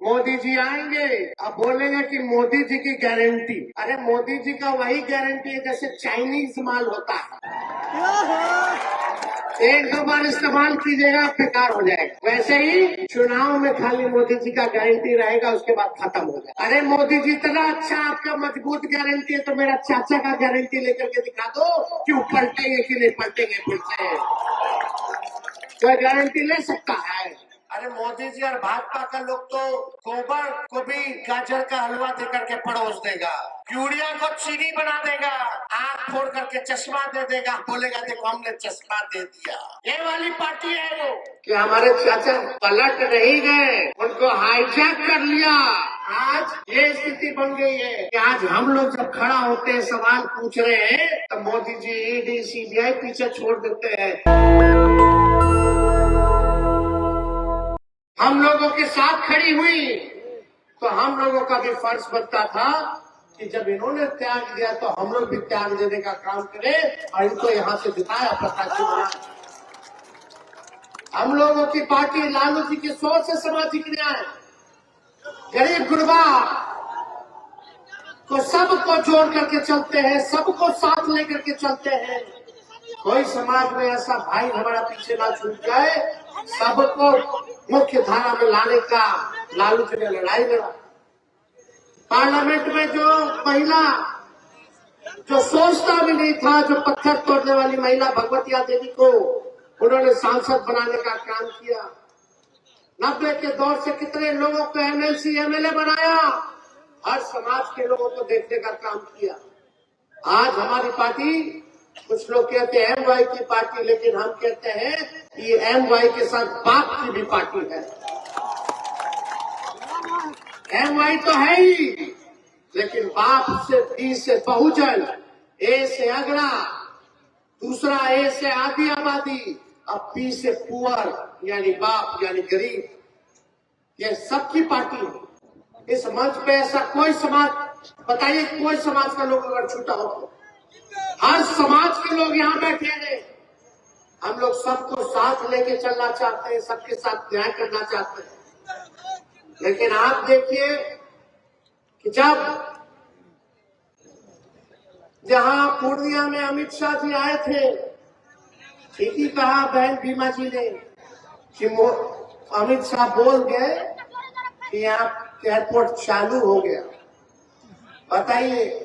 मोदी जी आएंगे, अब बोलेंगे कि मोदी जी की गारंटी। अरे मोदी जी का वही गारंटी है जैसे चाइनीज माल होता है, एक दो बार इस्तेमाल कीजिएगा बेकार हो जाएगा। वैसे ही चुनाव में खाली मोदी जी का गारंटी रहेगा, उसके बाद खत्म हो जाएगा। अरे मोदी जी इतना अच्छा आपका मजबूत गारंटी है तो मेरा चाचा का गारंटी लेकर के दिखा दो कि वो पलटेंगे कि नहीं पलटेंगे फिर से। कोई गारंटी ले सकता है? अरे मोदी जी और भाजपा का लोग तो गोबर को भी गाजर का हलवा देकर के परोस देगा, यूरिया को चीनी बना देगा, आँख फोड़ करके चश्मा दे देगा, बोलेगा देखो हमने चश्मा दे दिया। ये वाली पार्टी है वो कि हमारे चाचा पलट नहीं गए, उनको हाईजैक कर लिया। आज ये स्थिति बन गई है कि आज हम लोग जब खड़ा होते हैं सवाल पूछ रहे हैं तो मोदी जी ईडी सीबीआई पीछे छोड़ देते हैं। हम लोगों के साथ खड़ी हुई तो हम लोगों का भी फर्ज बनता था कि जब इन्होंने त्याग दिया तो हम लोग भी त्याग देने का काम करें और इनको यहाँ से जिताया प्रत्याशी बना। हम लोगों की पार्टी लालू जी की सोच से सामाजिक न्याय, गरीब गुरबा को सबको जोड़ करके चलते हैं, सबको साथ लेकर के चलते हैं। कोई समाज में ऐसा भाई हमारा पीछे ना छूट जाए, सबको मुख्य धारा में लाने का लालू जी ने लड़ाई लड़ा। पार्लियामेंट में जो महिला जो सोचता भी नहीं था, जो पत्थर तोड़ने वाली महिला भगवतिया देवी को उन्होंने सांसद बनाने का काम किया। 90 के दौर से कितने लोगों को एमएलसी एमएलए बनाया, हर समाज के लोगों को देखने का काम किया। आज हमारी पार्टी, कुछ लोग कहते हैं एमवाई की पार्टी, लेकिन हम कहते हैं ये एमवाई के साथ बाप की भी पार्टी है। एमवाई तो है ही, लेकिन बाप से बी से बहुजन, ए से अगड़ा, दूसरा ए से आधी आबादी, अब बी से पुअर यानी बाप यानी गरीब, ये सबकी पार्टी है। इस मंच पे ऐसा कोई समाज, बताइए कोई समाज का लोग अगर छूटा हो तो हर समाज के लोग यहाँ बैठे हैं। हम लोग सबको साथ लेके चलना चाहते हैं, सबके साथ न्याय करना चाहते हैं। लेकिन आप देखिए कि जहां पूर्णिया में अमित शाह जी आए थे, ठीक ही कहा बहन बीमा जी ने कि अमित शाह बोल गए कि यहाँ एयरपोर्ट चालू हो गया। बताइए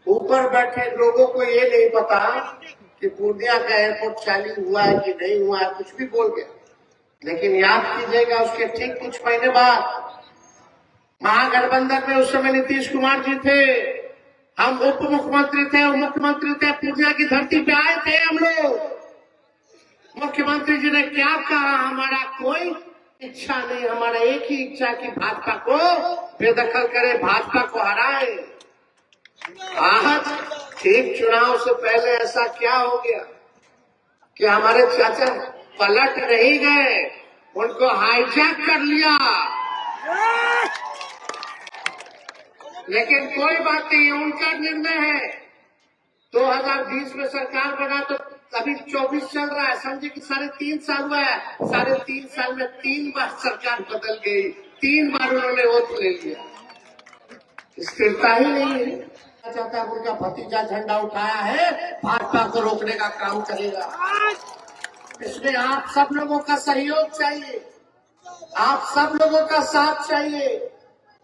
ऊपर बैठे लोगों को ये नहीं पता कि पूर्णिया का एयरपोर्ट चालू हुआ है कि नहीं हुआ है, कुछ भी बोल गया। लेकिन याद कीजिएगा उसके ठीक कुछ महीने बाद महागठबंधन में उस समय नीतीश कुमार जी थे, हम उप मुख्यमंत्री थे, मुख्यमंत्री थे, पूर्णिया की धरती पे आए थे हम लोग। मुख्यमंत्री जी ने क्या कहा, हमारा कोई इच्छा नहीं, हमारा एक ही इच्छा कि भाजपा को बेदखल करे, भाजपा को हराए। आज ठीक चुनाव से पहले ऐसा क्या हो गया कि हमारे चाचा पलट नहीं गए, उनको हाईजैक कर लिया। लेकिन कोई बात नहीं, उनका निर्णय है। 2020 में सरकार बना तो अभी 24 चल रहा है, समझे कि 3.5 साल हुआ है। 3.5 साल में 3 बार सरकार बदल गई, 3 बार उन्होंने वोट ले लिया। स्थिरता ही नहीं है। चाहता है उनका भतीजा झंडा उठाया है, भाजपा को रोकने का काम करेगा। इसमें आप सब लोगों का सहयोग चाहिए, आप सब लोगों का साथ चाहिए,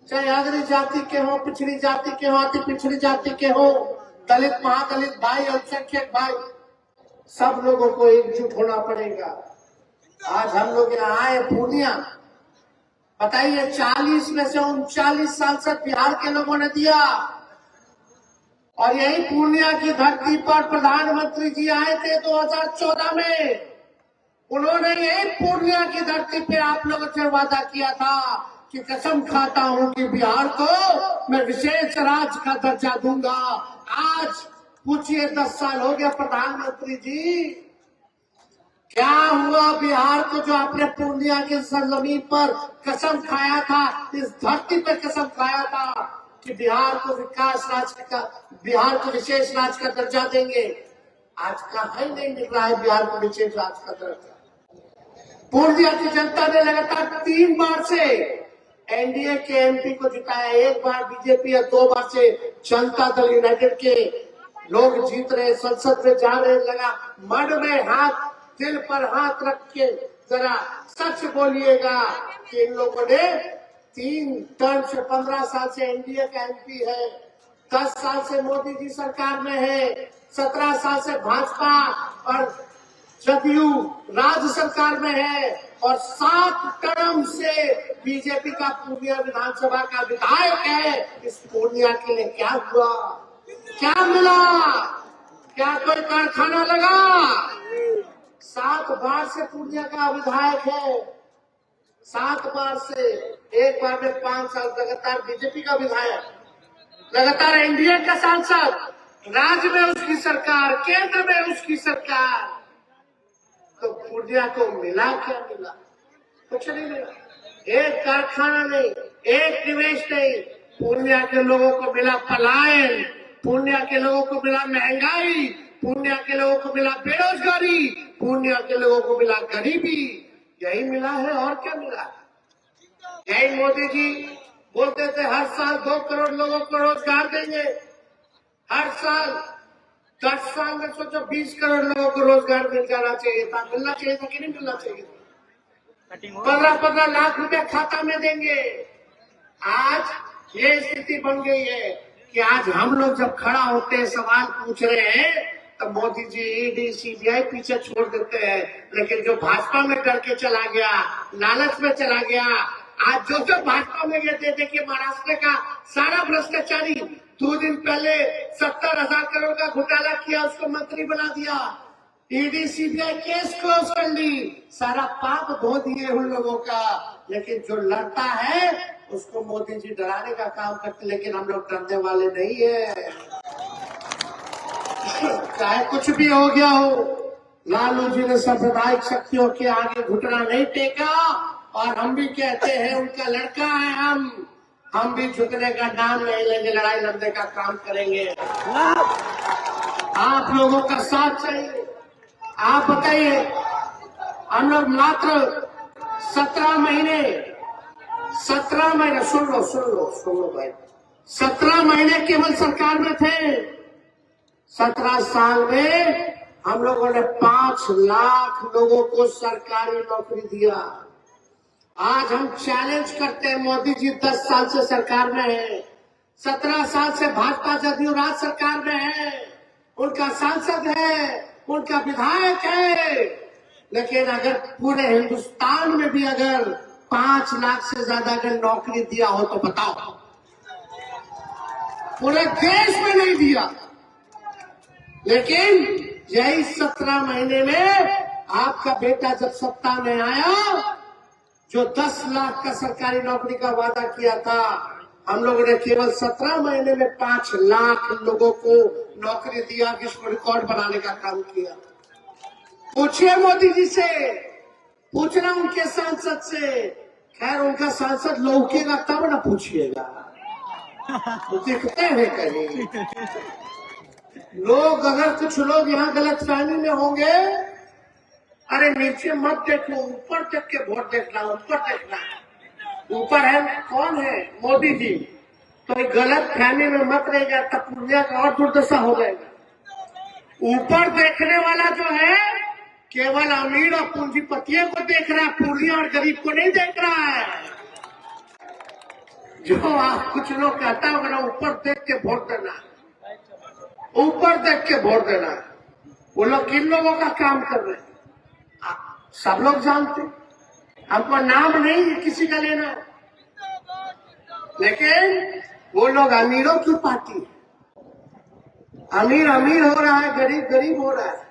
चाहे अग्रणी जाति के हो, पिछड़ी जाति के हो, अति पिछड़ी जाति के हो, दलित महादलित भाई, अल्पसंख्यक भाई, सब लोगों को एकजुट होना पड़ेगा। आज हम लोग यहाँ आए पूर्णिया, बताइए 40 में से 39 सांसद बिहार के लोगों ने दिया, और यही पूर्णिया की धरती पर प्रधानमंत्री जी आए थे 2014 में। उन्होंने यही पूर्णिया की धरती पे आप लोगों से वादा किया था कि कसम खाता हूं कि बिहार को मैं विशेष राज्य का दर्जा दूंगा। आज पूछिए 10 साल हो गया प्रधानमंत्री जी, क्या हुआ बिहार को? जो आपने पूर्णिया की सरजमीन पर कसम खाया था, इस धरती पर कसम खाया था कि बिहार को विकास राज्य का, बिहार को विशेष राज्य का दर्जा देंगे, आज कहाँ नहीं मिल रहा है बिहार को विशेष राज्य का दर्जा। पूर्णिया की जनता ने लगातार 3 बार से एनडीए के एमपी को जिताया, एक बार बीजेपी और 2 बार से जनता दल यूनाइटेड के लोग जीत रहे, संसद में जा रहे। लगा मन में हाथ, दिल पर हाथ रख के जरा सच बोलिएगा कि इन लोगों ने 3 टर्म से 15 साल से एनडीए का एमपी है, 10 साल से मोदी जी सरकार में है, 17 साल से भाजपा और जदयू राज्य सरकार में है और 7 टर्म से बीजेपी का पूर्णिया विधानसभा का विधायक है। इस पूर्णिया के लिए क्या हुआ, क्या मिला, क्या कोई कारखाना लगा? 7 बार से पूर्णिया का विधायक है, 7 बार से, एक बार में 5 साल लगातार बीजेपी का विधायक, लगातार एनडीए का सांसद, राज्य में उसकी सरकार, केंद्र में उसकी सरकार। तो पूर्णिया को मिला क्या? मिला कुछ नहीं मिला, एक कारखाना नहीं, एक निवेश नहीं। पूर्णिया के लोगों को मिला पलायन, पूर्णिया के लोगों को मिला महंगाई, पूर्णिया के लोगों को मिला बेरोजगारी, पूर्णिया के लोगों को मिला गरीबी। यही मिला है, और क्या मिला? यही मोदी जी बोलते थे हर साल 2 करोड़ लोगों को रोजगार देंगे, हर साल 10 साल में सोचो 20 करोड़ लोगों को रोजगार मिल जाना चाहिए था। मिलना चाहिए था कि नहीं मिलना चाहिए था? 15-15 लाख रुपए खाता में देंगे। आज ये स्थिति बन गई है कि आज हम लोग जब खड़ा होते हैं, सवाल पूछ रहे हैं, तो मोदी जी ईडी सीबीआई पीछे छोड़ देते हैं। लेकिन जो भाजपा में डर के चला गया, लालच में चला गया, आज जो भाजपा में गए थे कि महाराष्ट्र का सारा भ्रष्टाचारी 2 दिन पहले 70,000 करोड़ का घोटाला किया, उसको मंत्री बना दिया, ईडी सीबीआई केस क्लोज कर ली, सारा पाप धो दिए उन लोगों का। लेकिन जो लड़ता है उसको मोदी जी डराने का काम करते, लेकिन हम लोग डरने वाले नहीं है। चाहे कुछ भी हो गया हो, लालू जी ने सांप्रदायिक शक्तियों के आगे घुटना नहीं टेका, और हम भी कहते हैं उनका लड़का है हम भी झुकने का नाम नहीं लेंगे, लड़ाई लड़ने का काम करेंगे। आप लोगों का साथ चाहिए। आप बताइए, हम लोग मात्र 17 महीने, सुन लो भाई, 17 महीने केवल सरकार में थे। 17 साल में हम लोगों ने 5 लाख लोगों को सरकारी नौकरी दिया। आज हम चैलेंज करते हैं, मोदी जी 10 साल से सरकार में है, 17 साल से भाजपा जदयू राज्य सरकार में है, उनका सांसद है, उनका विधायक है। लेकिन अगर पूरे हिंदुस्तान में भी अगर 5 लाख से ज्यादा अगर नौकरी दिया हो तो बताओ, पूरे देश में नहीं दिया। लेकिन यही 17 महीने में आपका बेटा जब सत्ता में आया, जो 10 लाख का सरकारी नौकरी का वादा किया था, हम लोगों ने केवल 17 महीने में 5 लाख लोगों को नौकरी दिया, जिसको रिकॉर्ड बनाने का काम किया। पूछिए मोदी जी से, पूछना उनके सांसद से। खैर उनका सांसद लौकेगा तब ना पूछिएगा, तो दिखते हैं कहीं लोग। अगर कुछ लोग यहाँ गलतफहमी में होंगे, अरे नीचे मत देखो, ऊपर देख के वोट देखना, ऊपर देखना। ऊपर है कौन है? मोदी जी। तो गलत फहमी में मत रहेगा, तब पूर्णिया का और दुर्दशा हो जाएगा। ऊपर देखने वाला जो है केवल अमीर और पूंजीपतियों को देख रहा है, पूर्णिया और गरीब को नहीं देख रहा है। जो आप कुछ लोग कहता है ना, ऊपर देख के वोट देना, ऊपर देख के वोट देना, वो लोग किन लोगों का काम कर रहे हैं सब लोग जानते। हमको नाम नहीं किसी का लेना, लेकिन वो लोग अमीरों की पार्टी है। अमीर अमीर हो रहा है, गरीब गरीब हो रहा है।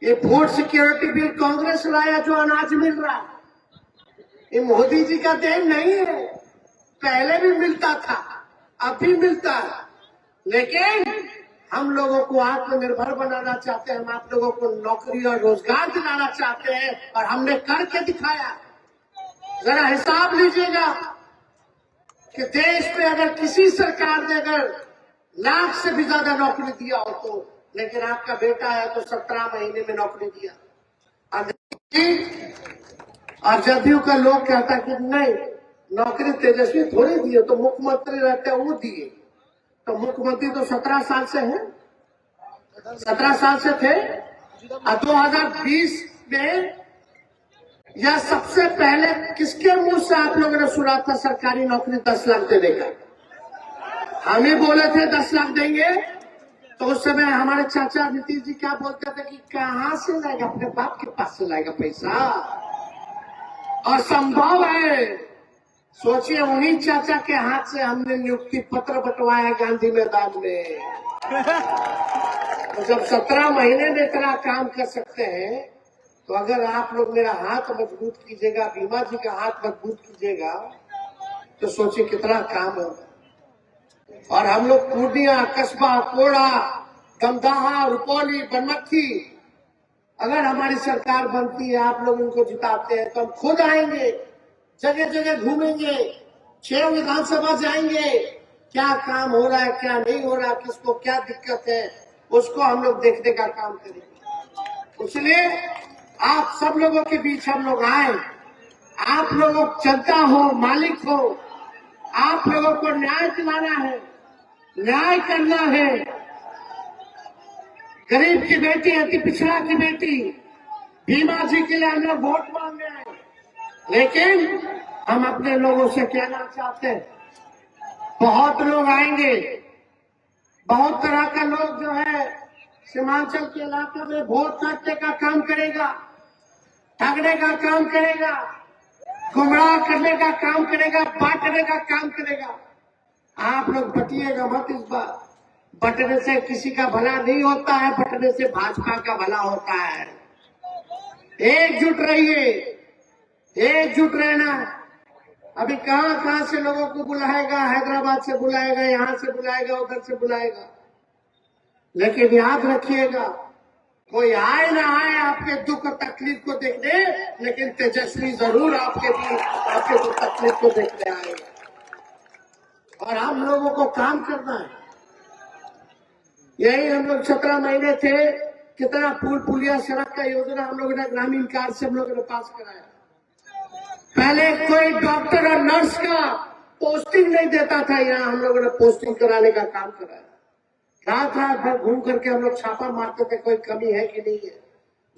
ये फूड सिक्योरिटी बिल कांग्रेस लाया, जो अनाज मिल रहा है, ये मोदी जी का देन नहीं है। पहले भी मिलता था, अब भी मिलता है, लेकिन हम लोगों को आत्मनिर्भर बनाना चाहते हैं, हम आप लोगों को नौकरी और रोजगार दिलाना चाहते हैं, और हमने करके दिखाया। जरा हिसाब लीजिएगा कि देश में अगर किसी सरकार ने अगर लाख से भी ज्यादा नौकरी दिया हो तो, लेकिन आपका बेटा है तो 17 महीने में नौकरी दिया। और जदयू का लोग कहता कि नहीं, नौकरी तेजस्वी थोड़ी दिए, तो मुख्यमंत्री रहते हैं वो दिए। तो मुख्यमंत्री तो 17 साल से है, 17 साल से थे। और 2020 में यह सबसे पहले किसके मुंह से आप लोगों ने सुना था सरकारी नौकरी 10 लाख देने का? हम ही बोले थे 10 लाख देंगे। तो उस समय हमारे चाचा नीतीश जी क्या बोलते थे कि कहां से लाएगा, अपने बाप के पास से लाएगा पैसा, असंभव है। सोचिए, उन्हीं चाचा के हाथ से हमने नियुक्ति पत्र बंटवाया गांधी मैदान में। तो जब 17 महीने में इतना काम कर सकते हैं, तो अगर आप लोग मेरा हाथ मजबूत कीजिएगा, बीमा जी का हाथ मजबूत कीजिएगा, तो सोचिए कितना काम होगा। और हम लोग पूर्णिया, कस्बा, कोड़ा, दमदाहा, रुपौली, बनमट्टी, अगर हमारी सरकार बनती है, आप लोग उनको जिताते हैं, तो हम खुद आएंगे, जगह जगह घूमेंगे, 6 विधानसभा जाएंगे, क्या काम हो रहा है, क्या नहीं हो रहा, किसको क्या दिक्कत है, उसको हम लोग देखने का काम करेंगे। इसलिए आप सब लोगों के बीच हम लोग आए। आप लोगों जनता हो, मालिक हो, आप लोगों को न्याय दिलाना है, न्याय करना है। गरीब की बेटी, अति पिछड़ा की बेटी, भीमा जी के लिए हम लोग वोट मांग रहे हैं। लेकिन हम अपने लोगों से कहना चाहते हैं, बहुत लोग आएंगे, बहुत तरह का लोग जो है सीमांचल के इलाके में वोट काटने का काम करेगा, ठगने का काम करेगा, गुमराह करने का काम करेगा, बांटने का काम करेगा। आप लोग बटिएगा मत इस बार। बटने से किसी का भला नहीं होता है, बटने से भाजपा का भला होता है। एकजुट रहिए, एकजुट रहना। अभी कहां कहां से लोगों को बुलाएगा, हैदराबाद से बुलाएगा, यहां से बुलाएगा, उधर से बुलाएगा। लेकिन याद रखिएगा, कोई आए ना आए आपके दुख और तकलीफ को देखने, लेकिन तेजस्वी जरूर आपके दुख तकलीफ को देखने आएगा। और हम लोगों को काम करना है। यही हम लोग 17 महीने थे, कितना पुल पुलिया सड़क का योजना हम लोगों ने ग्रामीण कार्ड से हम लोगों ने पास कराया। पहले कोई डॉक्टर और नर्स का पोस्टिंग नहीं देता था, यहाँ हम लोगों ने पोस्टिंग कराने का काम कराया। रात रात भर घूम करके हम लोग छापा मारते थे, कोई कमी है कि नहीं है।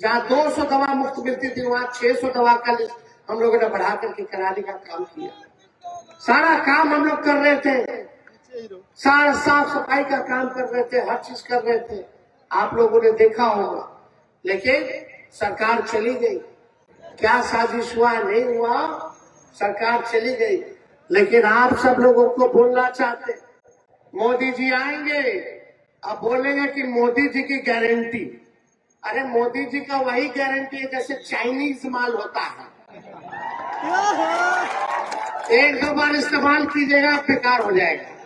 जहाँ 200 दवा मुफ्त मिलती थी, वहाँ 600 दवा का लिस्ट हम लोगों ने बढ़ा करके कराने का काम किया। सारा काम हम लोग कर रहे थे, सारा साफ सफाई का काम कर रहे थे, हर चीज कर रहे थे, आप लोगों ने देखा होगा। लेकिन सरकार चली गई, क्या साजिश हुआ नहीं हुआ, सरकार चली गई। लेकिन आप सब लोगों को बोलना चाहते, मोदी जी आएंगे, अब बोलेंगे कि मोदी जी की गारंटी। अरे मोदी जी का वही गारंटी है जैसे चाइनीज माल होता है, एक दो बार इस्तेमाल कीजिएगा बेकार हो जाएगा।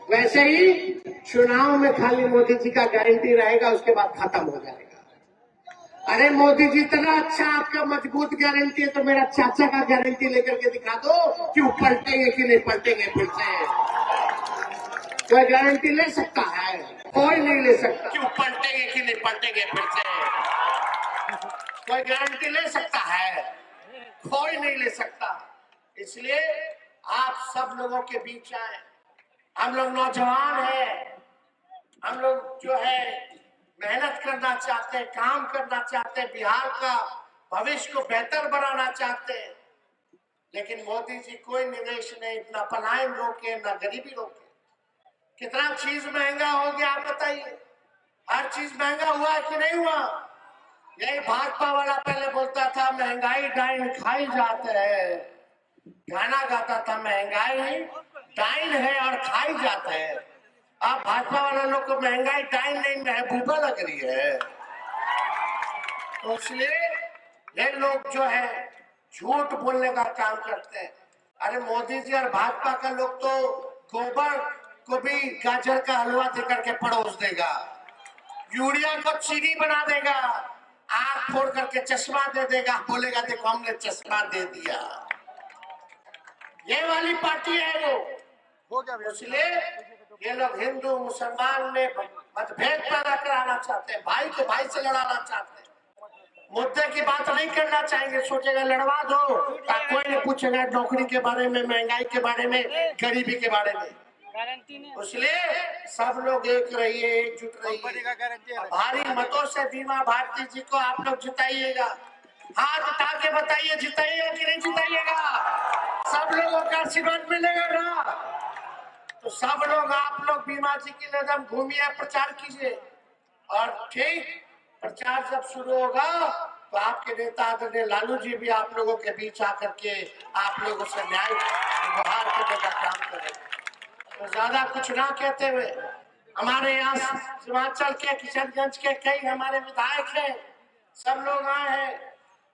वैसे ही चुनाव में खाली मोदी जी का गारंटी रहेगा, उसके बाद खत्म हो जाएगा। अरे मोदी जी इतना अच्छा आपका मजबूत गारंटी है, तो मेरा चाचा का गारंटी लेकर के दिखा दो कि वो पलटेंगे कि नहीं पलटेंगे फिर से। कोई गारंटी ले सकता है? कोई नहीं ले सकता कि वो पलटेंगे कि नहीं पलटेंगे फिर से। कोई गारंटी ले सकता है? कोई नहीं ले सकता। इसलिए आप सब लोगों के बीच आए। हम लोग नौजवान हैं, हम लोग जो है मेहनत करना चाहते हैं, काम करना चाहते हैं, बिहार का भविष्य को बेहतर बनाना चाहते हैं। लेकिन मोदी जी कोई निवेश नहीं, ना पलायन रोके, ना गरीबी रोके। कितना चीज महंगा हो गया आप बताइए, हर चीज महंगा हुआ है कि नहीं हुआ? यही भाजपा वाला पहले बोलता था महंगाई डाइन खाई जाते है, गाना गाता था महंगाई डाइन है और खाई जाते हैं। अब भाजपा वाला लोग को महंगाई डाइन नहीं महबूबा लग रही है। तो इसलिए ये लोग जो है झूठ बोलने का काम करते हैं। अरे मोदी जी और भाजपा का लोग तो गोबर को भी गाजर का हलवा देकर के परोस देगा, यूरिया को चीनी बना देगा, आंख फोड़ करके चश्मा दे देगा, बोलेगा देखो हमने चश्मा दे दिया। ये वाली पार्टी है वो। इसलिए ये लोग हिंदू मुसलमान में मतभेद पैदा कराना चाहते हैं, भाई को भाई से लड़ाना चाहते हैं। मुद्दे की बात नहीं करना चाहेंगे, सोचेगा लड़वा दो, कोई नहीं पूछेगा नौकरी के बारे में, महंगाई के बारे में, गरीबी के बारे में। इसलिए सब लोग एक रहिए, एकजुट रहिए। भारी मतों से बीमा भारती जी को आप लोग जिताइएगा। हाथ उठा के बताइए, जिताइएगा कि नहीं जिताइएगा? सब लोगों का आशीर्वाद मिलेगा ना? तो सब लोग, आप लोग बीमा जी के लिए एकदम घूमिए, प्रचार कीजिए। और ठीक प्रचार जब शुरू होगा तो आपके नेता आदरणीय लालू जी भी आप लोगों के बीच आकर के आप लोगों से न्याय गुहार करने का काम करेंगे। तो ज्यादा कुछ ना कहते हुए, हमारे यहाँ सीमांचल के किशनगंज के कई हमारे विधायक हैं, सब लोग आए हैं,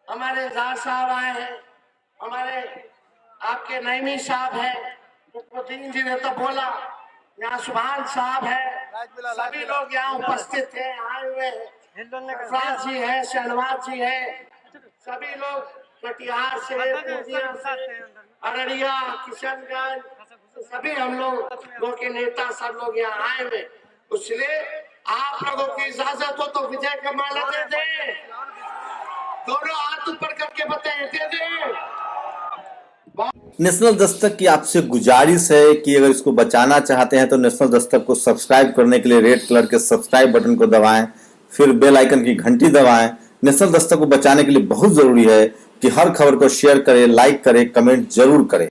हमारे जार साहब आए हैं, हमारे आपके नईमी साहब हैं, मुख्यमंत्री जी ने तो बोला, यहाँ सुभान साहब है, सभी लोग यहाँ उपस्थित हैं, आए हुए हैं, अफराज जी है, शहनवाज जी है, सभी लोग कटिहार से, पूर्णिया से, अररिया, किशनगंज, सभी हम लोग के नेता सब लोग यहाँ आए हुए। इसलिए आप लोगों की इजाजत हो तो विजय का माला दे दें, दोनों हाथ ऊपर करके बताएं, दे दें। नेशनल दस्तक की आपसे गुजारिश है कि अगर इसको बचाना चाहते हैं तो नेशनल दस्तक को सब्सक्राइब करने के लिए रेड कलर के सब्सक्राइब बटन को दबाएं, फिर बेल आइकन की घंटी दबाएं। नेशनल दस्तक को बचाने के लिए बहुत जरूरी है कि हर खबर को शेयर करें, लाइक करें, कमेंट जरूर करें।